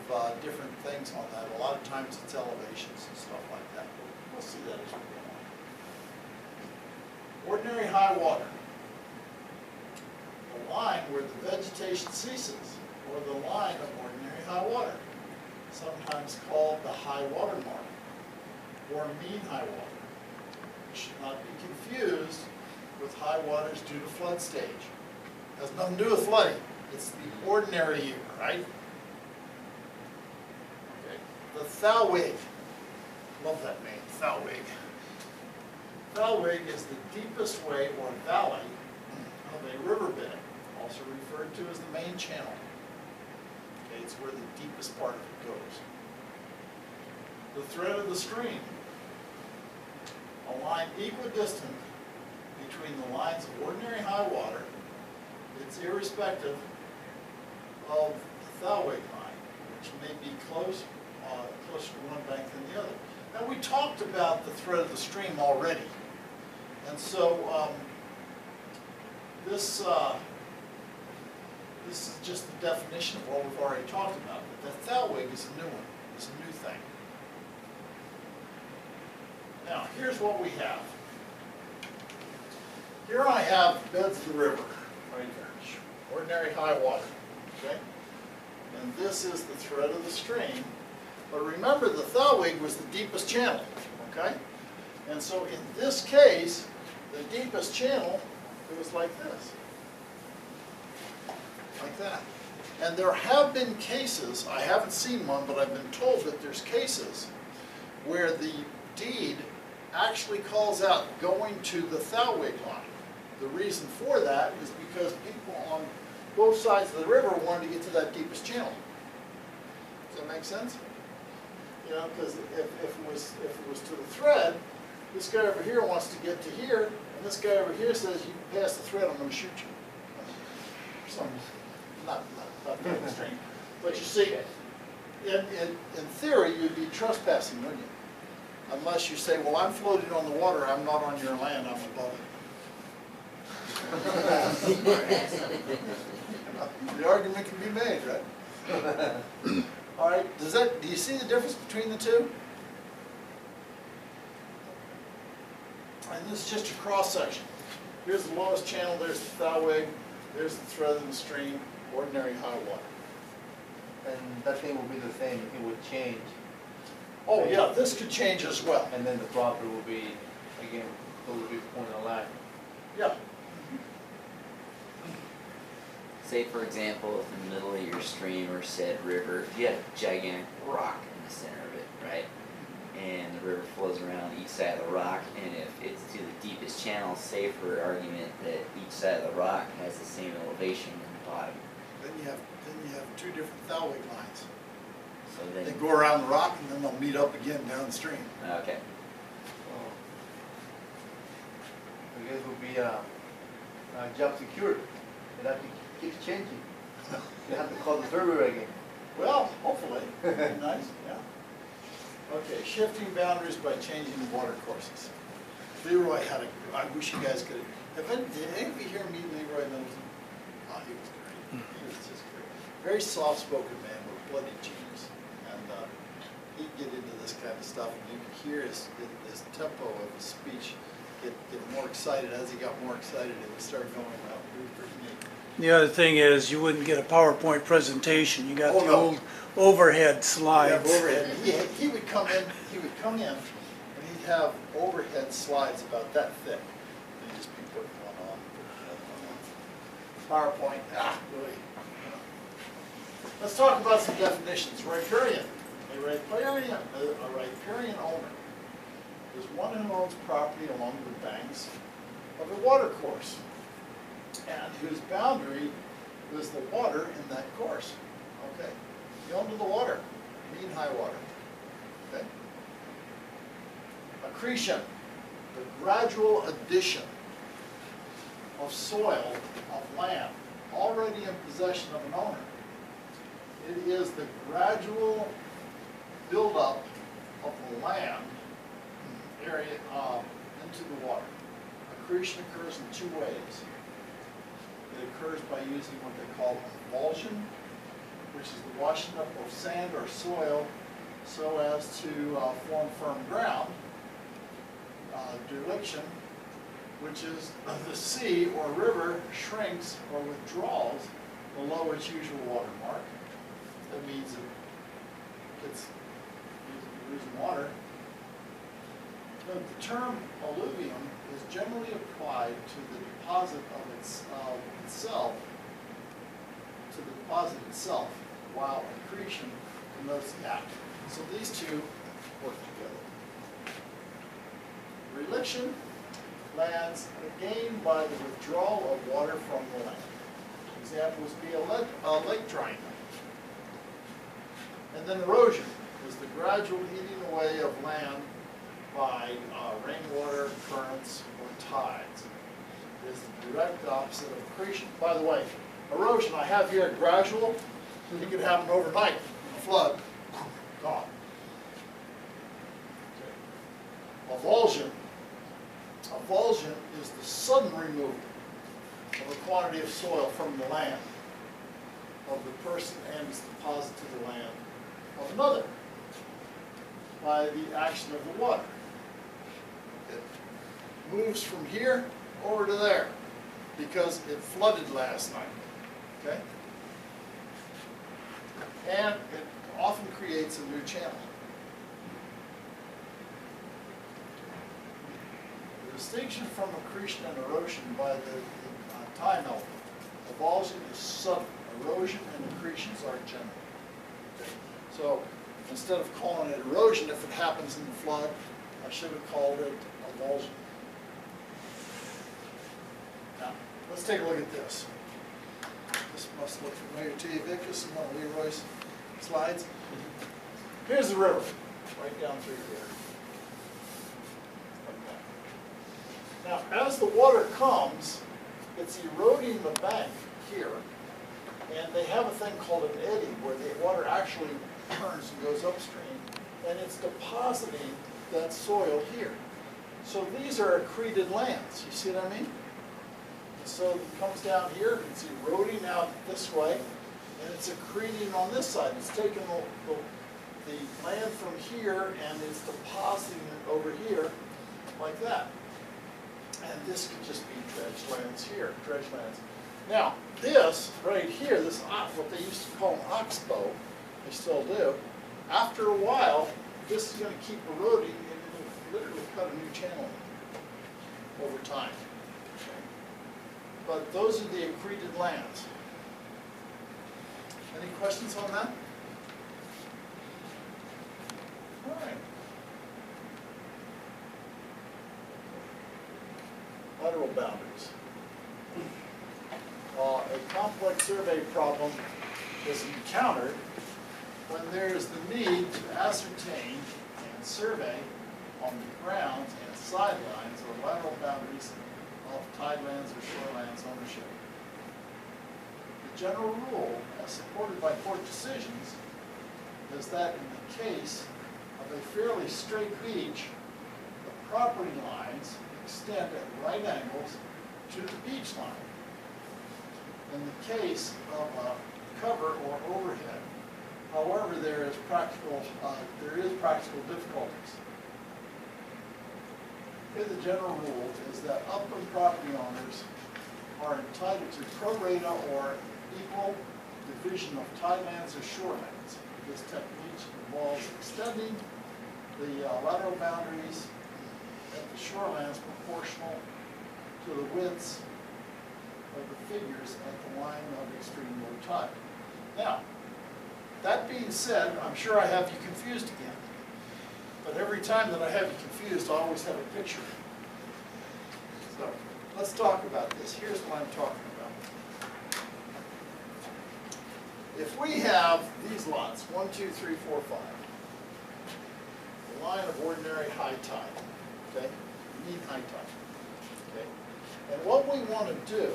different things on that. A lot of times it's elevations and stuff like that. We'll see that as we go on. Ordinary high water. The line where the vegetation ceases, or the line of ordinary high water, sometimes called the high water mark, or mean high water. It should not be confused with high waters due to flood stage. It has nothing to do with flooding. It's the ordinary year, right? Okay. The Thalweg. Love that name, Thalweg. Thalweg is the deepest way or valley of a riverbed, also referred to as the main channel. Okay, it's where the deepest part of it goes. The thread of the stream, a line equidistant between the lines of ordinary high water. It's irrespective of the Thalweg line, which may be closer to one bank than the other. Now, we talked about the thread of the stream already, and so this is just the definition of what we've already talked about. But the Thalweg is a new one. It's a new thing. Now, here's what we have. Here I have beds of the river, right here, ordinary high water, okay? And this is the thread of the stream. But remember, the Thalweg was the deepest channel, okay? And so in this case, the deepest channel, it was like this. Like that. And there have been cases, I haven't seen one, but I've been told that there's cases where the deed actually calls out going to the Thalweg line. The reason for that is because people on both sides of the river wanted to get to that deepest channel. Does that make sense? You know, because if it was to the thread, this guy over here wants to get to here, and this guy over here says, you can pass the thread, I'm going to shoot you. So, not very extreme. But you see, in theory, you'd be trespassing, wouldn't you? Unless you say, well, I'm floating on the water, I'm not on your land, I'm above it. The argument can be made, right? All right, do you see the difference between the two? And this is just a cross section. Here's the lowest channel, there's the bow wave, there's the thread in the stream, ordinary high water. And that thing will be the same, it would change, Oh yeah, this could change as well. and then the property will be, again, it will be point of line. Yeah, Say for example, if in the middle of your stream or said river, if you had a gigantic rock in the center of it, right? And the river flows around each side of the rock, and if it's to the deepest channel, say for argument that each side of the rock has the same elevation in the bottom. then you have two different bow wave lines. So They then, go around the rock and then they'll meet up again downstream. okay, I guess it will be, job security, and that keeps changing. You have to call the surveyor again. Well, hopefully, nice, yeah. Okay, shifting boundaries by changing water courses. Leroy had I wish you guys could, did any of you hear meet Leroy Middleton? Oh, he was great, he was just great. Very soft-spoken man, but a bloody genius. And he'd get into this kind of stuff, and you could hear his tempo of his speech get more excited. As he got more excited, it would start going up. It was pretty neat. The other thing is, you wouldn't get a PowerPoint presentation, you got Oh, the no. old overhead Yeah, slides. overhead. He would come in, and he'd have overhead slides about that thick. And he'd just be putting one on, putting another one on. PowerPoint, really. Let's talk about some definitions. Riparian. A riparian owner is one who owns property along the banks of a water course, and whose boundary is the water in that course. Okay? You own to the water, mean high water. Okay? Accretion, the gradual addition of soil, of land, already in possession of an owner. It is the gradual buildup of the land area into the water. Accretion occurs in two ways. It occurs by using what they call emulsion, which is the washing up of sand or soil so as to form firm ground. Dereliction, which is the sea or river shrinks or withdraws below its usual water mark. That means it's losing water. The term alluvium is generally applied to the deposit of itself, to the deposit itself, while accretion denotes the act. So these two work together. Reliction, lands gained by the withdrawal of water from the land. Examples be a lake drying up. And then erosion is the gradual eating away of land by rainwater, currents, or tides. It is the direct opposite of accretion. By the way, erosion I have here gradual. It could happen overnight in a flood. Gone. Okay. Avulsion. Avulsion is the sudden removal of a quantity of soil from the land of the person and its deposit to the land of another by the action of the water. It moves from here over to there because it flooded last night, okay? And it often creates a new channel. The distinction from accretion and erosion by the time element. Avulsion is sudden. Erosion and accretions are general. Okay? So instead of calling it erosion if it happens in the flood, I should have called it avulsion. Now, let's take a look at this. This must look familiar to you, Vic. This is one of Leroy's slides. Here's the river, right down through here. Like that. Now, as the water comes, it's eroding the bank here, and they have a thing called an eddy where the water actually turns and goes upstream, and it's depositing that soil here. So these are accreted lands, you see what I mean? So it comes down here, it's eroding out this way, and it's accreting on this side. It's taking the land from here and it's depositing it over here like that. And this could just be dredge lands here, dredge lands. Now, this right here, this what they used to call an oxbow, they still do. After a while, this is going to keep eroding and it'll literally cut a new channel over time. Okay. But those are the accreted lands. Any questions on that? All right. Lateral boundaries. A complex survey problem is encountered when there is the need to ascertain and survey on the grounds and sidelines or lateral boundaries of tidelands or shorelands ownership. The general rule, as supported by court decisions, is that in the case of a fairly straight beach, the property lines extend at right angles to the beach line. In the case of a cover or overhead, however, there is practical difficulties. Okay, the general rule is that upland property owners are entitled to pro rata or equal division of tidelands or shorelands. This technique involves extending the lateral boundaries at the shorelands proportional to the widths of the figures at the line of extreme low tide. Now, that being said, I'm sure I have you confused again. But every time that I have you confused, I always have a picture. So, let's talk about this. Here's what I'm talking about. If we have these lots, 1, 2, 3, 4, 5, the line of ordinary high tide, okay? Mean high tide, okay? And what we want to do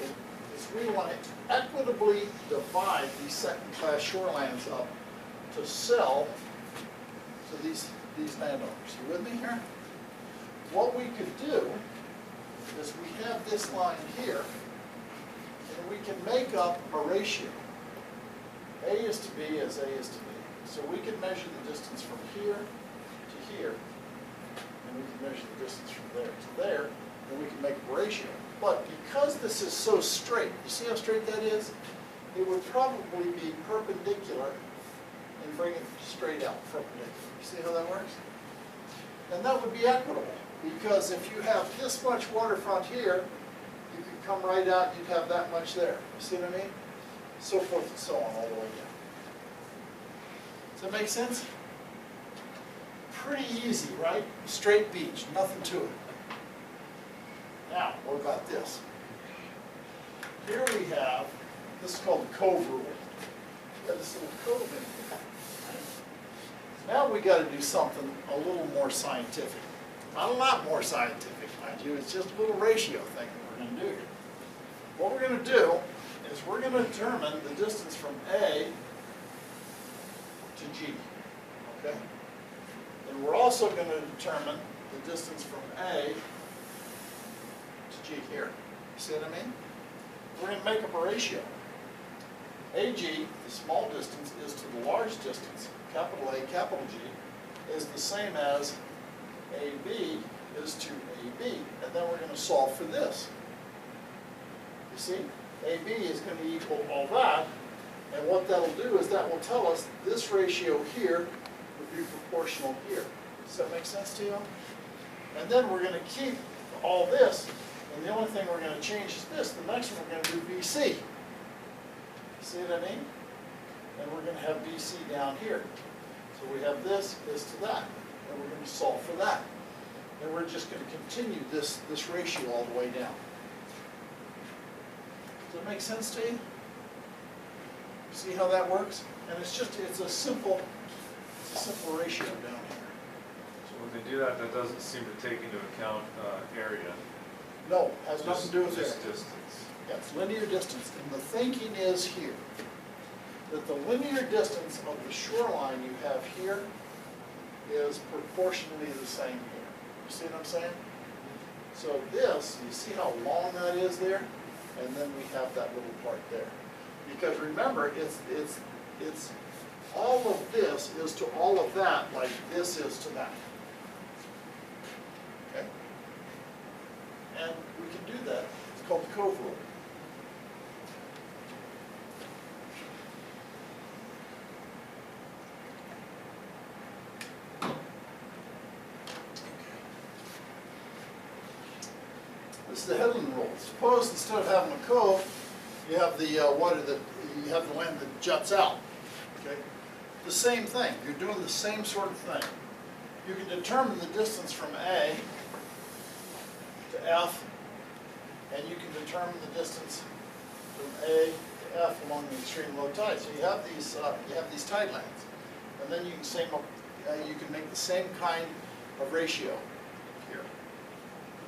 is we want to equitably divide these second-class shorelands up to sell to these landowners. You with me here? What we could do is we have this line here, and we can make up a ratio. A is to B as A is to B. So we can measure the distance from here to here, and we can measure the distance from there to there, and we can make a ratio. But because this is so straight, you see how straight that is? It would probably be perpendicular and bring it straight out, perpendicular. You see how that works? And that would be equitable, because if you have this much waterfront here, you could come right out, you'd have that much there. You see what I mean? So forth and so on all the way down. Does that make sense? Pretty easy, right? Straight beach, nothing to it. Now, what about this? Here we have, this is called the cove rule. We got this little cove in here. Now we got to do something a little more scientific. Not a lot more scientific, mind you. It's just a little ratio thing that we're going to do here. What we're going to do is we're going to determine the distance from A to G. Okay? And we're also going to determine the distance from A to G here. You see what I mean? We're going to make up a ratio. AG, the small distance, is to the large distance, capital A, capital G, is the same as AB is to AB. And then we're going to solve for this. You see? AB is going to equal all that. And what that'll do is that will tell us this ratio here would be proportional here. Does that make sense to you? And then we're going to keep all this. And the only thing we're going to change is this. The next one we're going to do BC. See what I mean? And we're going to have BC down here. So we have this to that. And we're going to solve for that. And we're just going to continue this ratio all the way down. Does that make sense to you? See how that works? And it's a simple ratio down here. So when they do that, that doesn't seem to take into account area. No, has nothing to do with just area. distance. Yeah, it's linear distance. And the thinking is here, that the linear distance of the shoreline you have here is proportionally the same here. You see what I'm saying? So this, you see how long that is there? And then we have that little part there. Because remember, it's all of this is to all of that, like this is to that. Okay? And we can cove rule. This is the headland rule. Suppose instead of having a cove, you have the water that, you have the land that juts out, okay? The same thing, you're doing the same sort of thing. You can determine the distance from A to F, and you can determine the distance from A to F along the extreme low tide. So you have these tidelands, and then you can make the same kind of ratio here.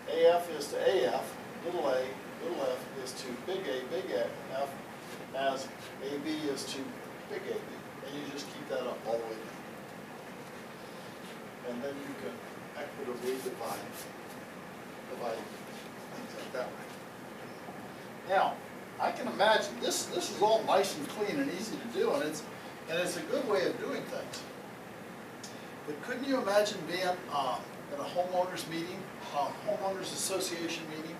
AF is to AF, little a, little f is to big A, F, as AB is to big AB. And you just keep that up all the way down. And then you can equitably divide things like that way. Now, I can imagine, this is all nice and clean and easy to do, and it's a good way of doing things. But couldn't you imagine being at a homeowners meeting, a homeowners association meeting,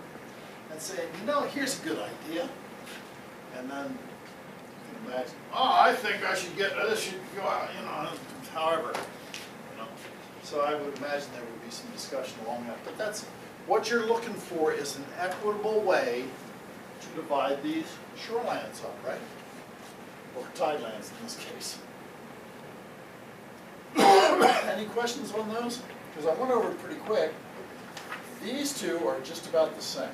and saying, you know, here's a good idea, and then you can imagine, oh, I think I should get this, should go out, you know, however, you know. So I would imagine there would be some discussion along that. But that's what you're looking for, is an equitable way to divide these shorelands up, right? Or tidelands in this case. Any questions on those? Because I went over it pretty quick. These two are just about the same.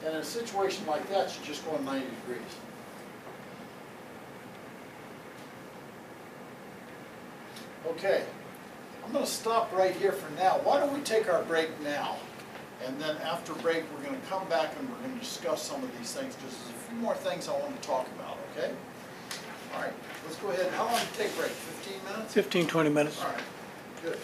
And in a situation like that, you just go 90 degrees. Okay, I'm going to stop right here for now. Why don't we take our break now? And then after break, we're going to come back and we're going to discuss some of these things, because there's a few more things I want to talk about, okay? All right, let's go ahead. How long did it take break? 15 minutes? 15, 20 minutes. All right, good.